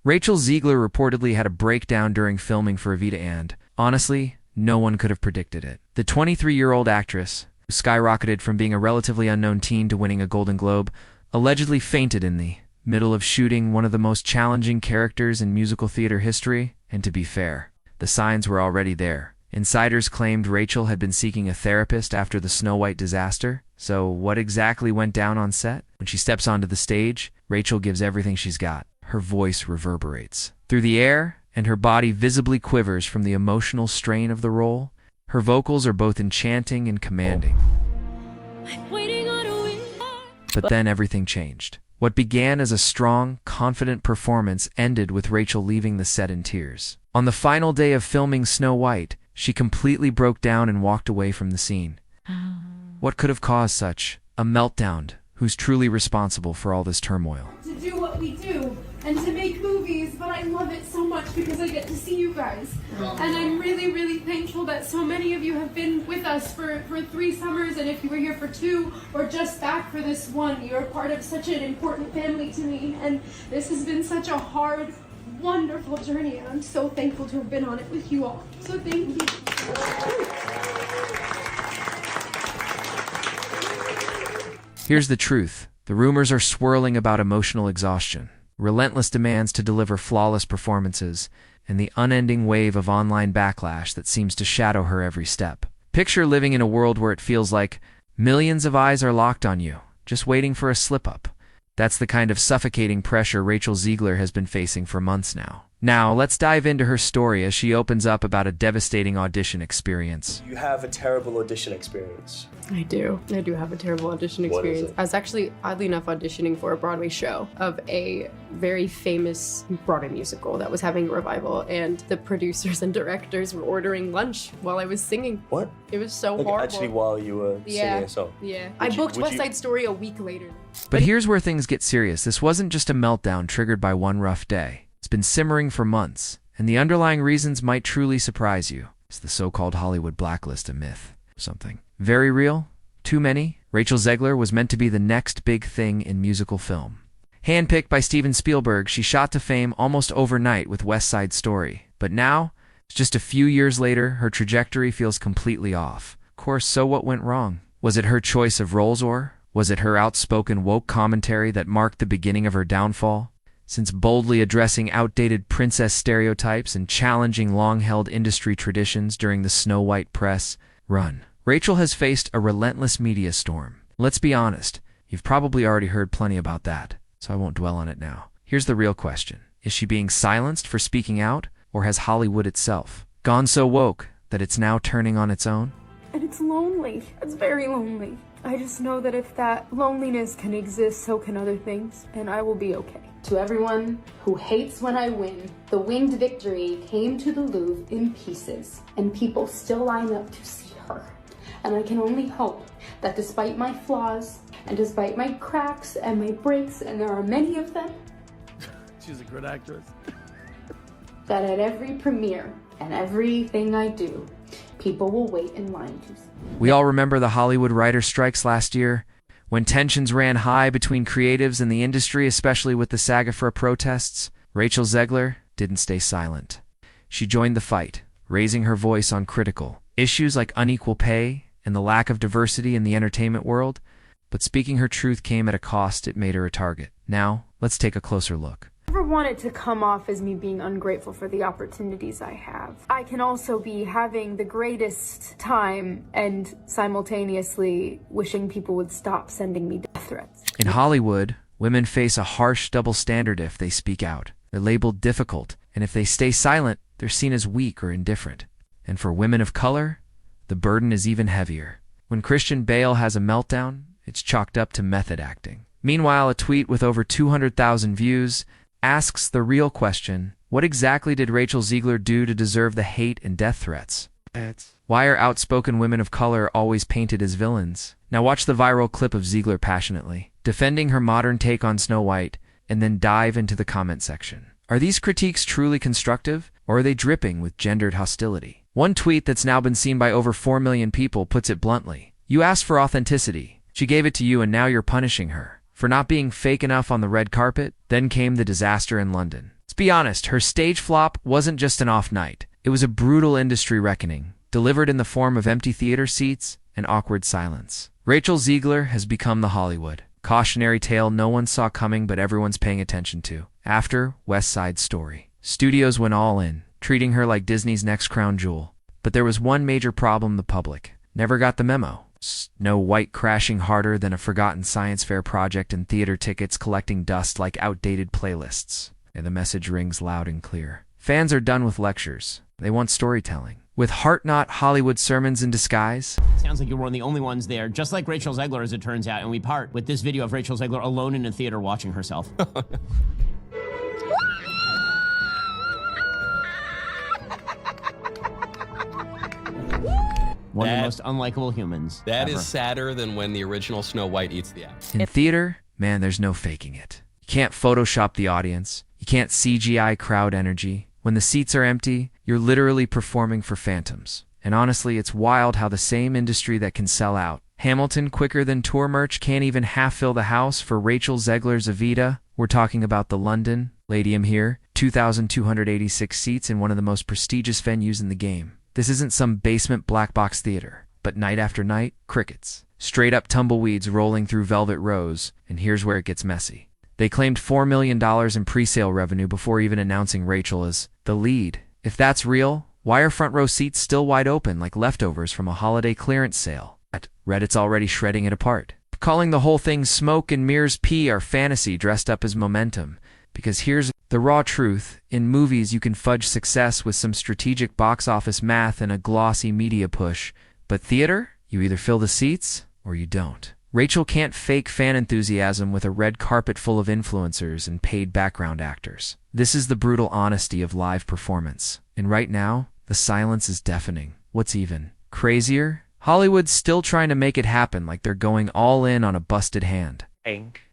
Rachel Zegler reportedly had a breakdown during filming for Evita and, honestly, no one could have predicted it. The 23-year-old actress, who skyrocketed from being a relatively unknown teen to winning a Golden Globe, allegedly fainted in the middle of shooting one of the most challenging characters in musical theater history, and to be fair, the signs were already there. Insiders claimed Rachel had been seeking a therapist after the Snow White disaster. So what exactly went down on set? When she steps onto the stage, Rachel gives everything she's got. Her voice reverberates through the air, and her body visibly quivers from the emotional strain of the role. Her vocals are both enchanting and commanding. But then everything changed. What began as a strong, confident performance ended with Rachel leaving the set in tears. On the final day of filming Snow White, she completely broke down and walked away from the scene. What could have caused such a meltdown? Who's truly responsible for all this turmoil? To do what we do and to make movies, but I love it so much because I get to see you guys. And I'm really, really thankful that so many of you have been with us for 3 summers, and if you were here for 2 or just back for this one, you're part of such an important family to me. And this has been such a hard, wonderful journey, and I'm so thankful to have been on it with you all. So thank you. Here's the truth. The rumors are swirling about emotional exhaustion, relentless demands to deliver flawless performances, and the unending wave of online backlash that seems to shadow her every step. Picture living in a world where it feels like millions of eyes are locked on you, just waiting for a slip-up. That's the kind of suffocating pressure Rachel Zegler has been facing for months now. Now, let's dive into her story as she opens up about a devastating audition experience. You have a terrible audition experience. I do have a terrible audition experience. What is it? I was actually, oddly enough, auditioning for a Broadway show of a very famous Broadway musical that was having a revival, and the producers and directors were ordering lunch while I was singing. What? It was so Like, horrible. actually, while you were singing a song? Yeah. I booked West Side Story a week later. But here's where things get serious. This wasn't just a meltdown triggered by one rough day. It's been simmering for months, and the underlying reasons might truly surprise you. Is the so-called Hollywood blacklist a myth? Something very real? Too many? Rachel Zegler was meant to be the next big thing in musical film. Handpicked by Steven Spielberg, she shot to fame almost overnight with West Side Story. But now, just a few years later, her trajectory feels completely off. Of course, so what went wrong? Was it her choice of roles, or was it her outspoken woke commentary that marked the beginning of her downfall? Since boldly addressing outdated princess stereotypes and challenging long-held industry traditions during the Snow White press run, Rachel has faced a relentless media storm. Let's be honest, you've probably already heard plenty about that, so I won't dwell on it now. Here's the real question. Is she being silenced for speaking out, or has Hollywood itself gone so woke that it's now turning on its own? And it's lonely. It's very lonely. I just know that if that loneliness can exist, so can other things, and I will be okay. To everyone who hates when I win, the winged victory came to the Louvre in pieces, and people still line up to see her. And I can only hope that despite my flaws, and despite my cracks and my breaks, and there are many of them, she's a good actress, that at every premiere and everything I do, people will wait in line to see. We all remember the Hollywood writer strikes last year, when tensions ran high between creatives and the industry, especially with the SAG-AFTRA protests. Rachel Zegler didn't stay silent. She joined the fight, raising her voice on critical issues like unequal pay and the lack of diversity in the entertainment world. But speaking her truth came at a cost. It made her a target. Now, let's take a closer look. I never want it to come off as me being ungrateful for the opportunities I have. I can also be having the greatest time and simultaneously wishing people would stop sending me death threats. In Hollywood, women face a harsh double standard if they speak out. They're labeled difficult, and if they stay silent, they're seen as weak or indifferent. And for women of color, the burden is even heavier. When Christian Bale has a meltdown, it's chalked up to method acting. Meanwhile, a tweet with over 200,000 views asks the real question: what exactly did Rachel Zegler do to deserve the hate and death threats? Why are outspoken women of color always painted as villains? Now watch the viral clip of Zegler passionately defending her modern take on Snow White, and then dive into the comment section. Are these critiques truly constructive, or are they dripping with gendered hostility? One tweet that's now been seen by over 4 million people puts it bluntly: you asked for authenticity. She gave it to you, and now you're punishing her for not being fake enough on the red carpet. Then came the disaster in London. Let's be honest, her stage flop wasn't just an off night. It was a brutal industry reckoning, delivered in the form of empty theater seats and awkward silence. Rachel Zegler has become the Hollywood cautionary tale no one saw coming but everyone's paying attention to. After West Side Story, studios went all in, treating her like Disney's next crown jewel. But there was one major problem: the public never got the memo. Snow White crashing harder than a forgotten science fair project, and theater tickets collecting dust like outdated playlists. And the message rings loud and clear. Fans are done with lectures. They want storytelling. With heart-not Hollywood sermons in disguise. Sounds like you're one of the only ones there, just like Rachel Zegler, as it turns out, and we part with this video of Rachel Zegler alone in a theater watching herself. One of the most unlikable humans That ever. is sadder than when the original Snow White eats the apple. In theater, man, there's no faking it. You can't Photoshop the audience. You can't CGI crowd energy. When the seats are empty, you're literally performing for phantoms. And honestly, it's wild how the same industry that can sell out Hamilton quicker than tour merch can't even half fill the house for Rachel Zegler's Evita. We're talking about the London Palladium here, 2,286 seats in one of the most prestigious venues in the game. This isn't some basement black box theater, but night after night, crickets. Straight up tumbleweeds rolling through velvet rows, and here's where it gets messy. They claimed $4 million in pre-sale revenue before even announcing Rachel as the lead. If that's real, why are front row seats still wide open like leftovers from a holiday clearance sale? Reddit's already shredding it apart, calling the whole thing smoke and mirrors PR fantasy dressed up as momentum. Because here's the raw truth: in movies you can fudge success with some strategic box office math and a glossy media push, but theater, you either fill the seats or you don't. Rachel can't fake fan enthusiasm with a red carpet full of influencers and paid background actors. This is the brutal honesty of live performance. And right now, the silence is deafening. What's even crazier? Hollywood's still trying to make it happen, like they're going all in on a busted hand.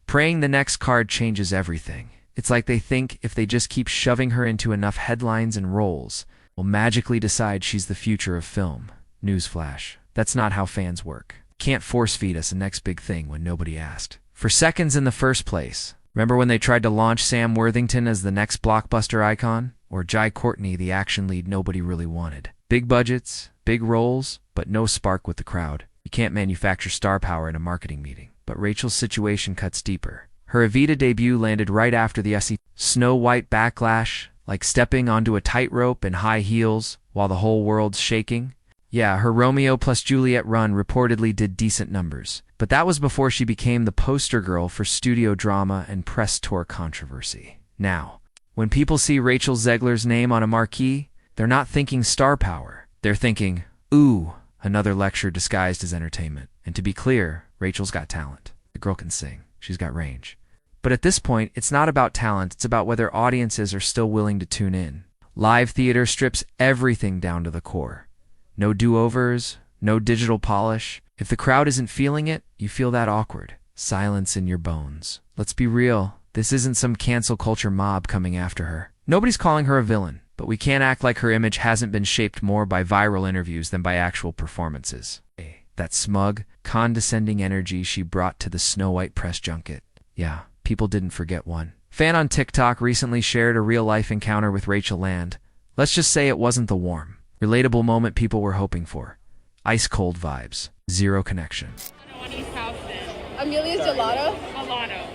Praying the next card changes everything. It's like they think if they just keep shoving her into enough headlines and roles, will magically decide she's the future of film. Newsflash. That's not how fans work. Can't force feed us a next big thing when nobody asked for seconds in the first place. Remember when they tried to launch Sam Worthington as the next blockbuster icon? Or Jai Courtney, the action lead nobody really wanted? Big budgets, big roles, but no spark with the crowd. You can't manufacture star power in a marketing meeting. But Rachel's situation cuts deeper. Her Evita debut landed right after the Snow White backlash, like stepping onto a tightrope in high heels while the whole world's shaking. Yeah, her Romeo plus Juliet run reportedly did decent numbers, but that was before she became the poster girl for studio drama and press tour controversy. Now, when people see Rachel Zegler's name on a marquee, they're not thinking star power. They're thinking, ooh, another lecture disguised as entertainment. And to be clear, Rachel's got talent. The girl can sing. She's got range. But at this point, it's not about talent, it's about whether audiences are still willing to tune in. Live theater strips everything down to the core. No do-overs, no digital polish. If the crowd isn't feeling it, you feel that awkward silence in your bones. Let's be real, this isn't some cancel culture mob coming after her. Nobody's calling her a villain, but we can't act like her image hasn't been shaped more by viral interviews than by actual performances. That smug, condescending energy she brought to the Snow White press junket. Yeah, people didn't forget one. Fan on TikTok recently shared a real-life encounter with Rachel Land. Let's just say it wasn't the warm, relatable moment people were hoping for. Ice-cold vibes. Zero connection. Amelia's Gelato?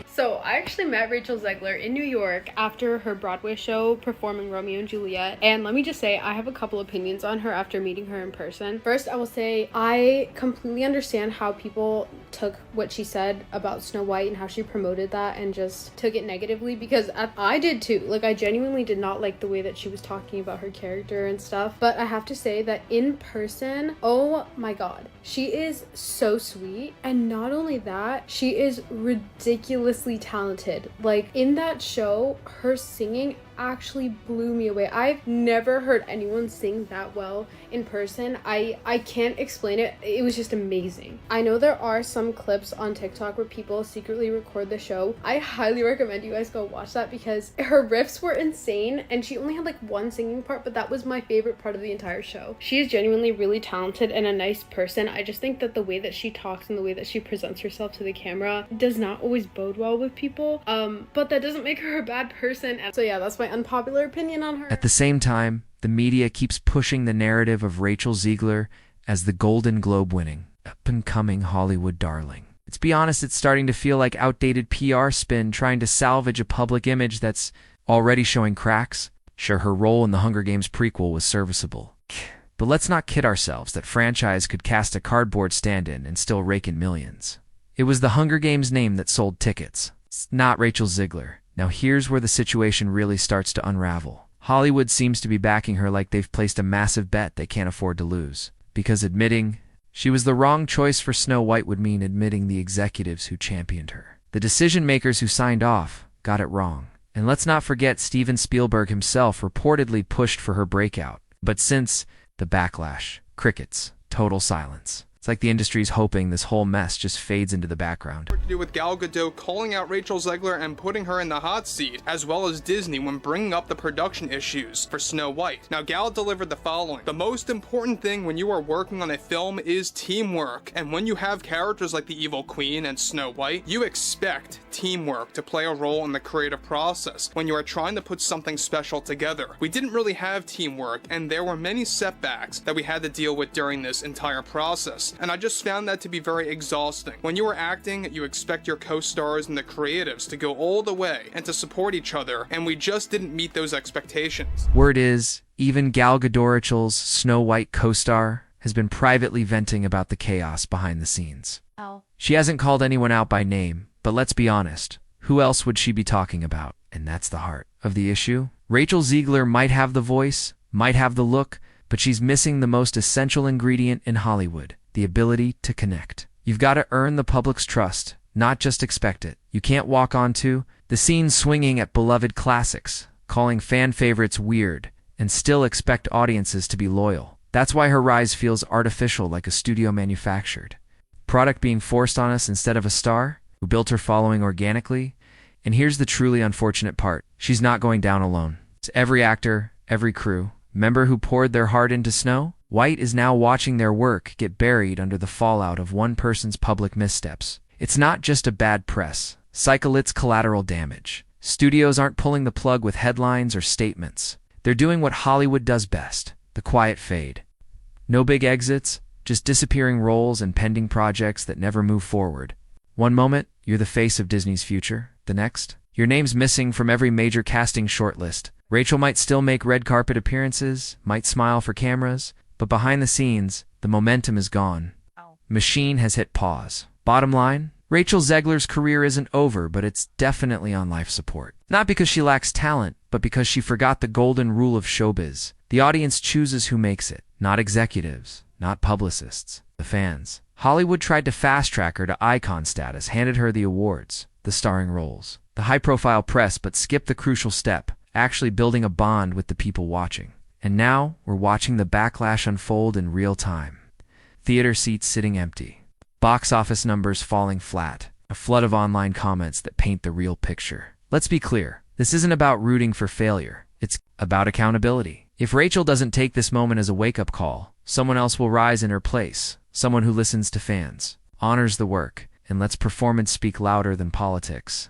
So I actually met Rachel Zegler in New York after her Broadway show performing Romeo and Juliet, and let me just say I have a couple opinions on her after meeting her in person. First, I will say I completely understand how people took what she said about Snow White and how she promoted that and just took it negatively, because I did too. Like, I genuinely did not like the way that she was talking about her character and stuff, but I have to say that in person, oh my god, she is so sweet, and not only that, she is ridiculously talented. Like, in that show, her singing actually blew me away. I've never heard anyone sing that well in person. I can't explain it. It was just amazing. I know there are some clips on TikTok where people secretly record the show. I highly recommend you guys go watch that because her riffs were insane, and she only had like one singing part, but that was my favorite part of the entire show. She is genuinely really talented and a nice person. I just think that the way that she talks and the way that she presents herself to the camera does not always bode well with people, but that doesn't make her a bad person. And so yeah, that's my my unpopular opinion on her. At the same time, the media keeps pushing the narrative of Rachel Zegler as the Golden Globe winning, up-and-coming Hollywood darling. Let's be honest, it's starting to feel like outdated PR spin trying to salvage a public image that's already showing cracks. Sure, her role in the Hunger Games prequel was serviceable. But let's not kid ourselves that franchise could cast a cardboard stand-in and still rake in millions. It was the Hunger Games name that sold tickets. It's not Rachel Zegler. Now here's where the situation really starts to unravel. Hollywood seems to be backing her like they've placed a massive bet they can't afford to lose. Because admitting she was the wrong choice for Snow White would mean admitting the executives who championed her. The decision-makers who signed off got it wrong. And let's not forget Steven Spielberg himself reportedly pushed for her breakout. But since the backlash, crickets, total silence. It's like the industry's hoping this whole mess just fades into the background. To do with Gal Gadot calling out Rachel Zegler and putting her in the hot seat, as well as Disney when bringing up the production issues for Snow White. Now, Gal delivered the following: the most important thing when you are working on a film is teamwork, and when you have characters like the Evil Queen and Snow White, you expect teamwork to play a role in the creative process when you are trying to put something special together. We didn't really have teamwork, and there were many setbacks that we had to deal with during this entire process. And I just found that to be very exhausting. When you are acting, you expect your co-stars and the creatives to go all the way and to support each other, and we just didn't meet those expectations. Word is, even Gal Gadot's Snow White co-star has been privately venting about the chaos behind the scenes. Oh. She hasn't called anyone out by name, but let's be honest, who else would she be talking about? And that's the heart of the issue. Rachel Zegler might have the voice, might have the look, but she's missing the most essential ingredient in Hollywood: the ability to connect. You've got to earn the public's trust, not just expect it. You can't walk onto the scene swinging at beloved classics, calling fan favorites weird, and still expect audiences to be loyal. That's why her rise feels artificial, like a studio manufactured product being forced on us instead of a star who built her following organically. And here's the truly unfortunate part: she's not going down alone. It's every actor, every crew member who poured their heart into Snow White is now watching their work get buried under the fallout of one person's public missteps. It's not just a bad press cycle, it's collateral damage. Studios aren't pulling the plug with headlines or statements. They're doing what Hollywood does best: the quiet fade. No big exits, just disappearing roles and pending projects that never move forward. One moment, you're the face of Disney's future. The next, your name's missing from every major casting shortlist. Rachel might still make red carpet appearances, might smile for cameras, but behind the scenes, the momentum is gone. Machine has hit pause. Bottom line, Rachel Zegler's career isn't over, but it's definitely on life support. Not because she lacks talent, but because she forgot the golden rule of showbiz. The audience chooses who makes it, not executives, not publicists, the fans. Hollywood tried to fast-track her to icon status, handed her the awards, the starring roles, the high-profile press, but skipped the crucial step: actually building a bond with the people watching. And now, we're watching the backlash unfold in real time. Theater seats sitting empty. Box office numbers falling flat. A flood of online comments that paint the real picture. Let's be clear, this isn't about rooting for failure. It's about accountability. If Rachel doesn't take this moment as a wake-up call, someone else will rise in her place. Someone who listens to fans, honors the work, and lets performance speak louder than politics.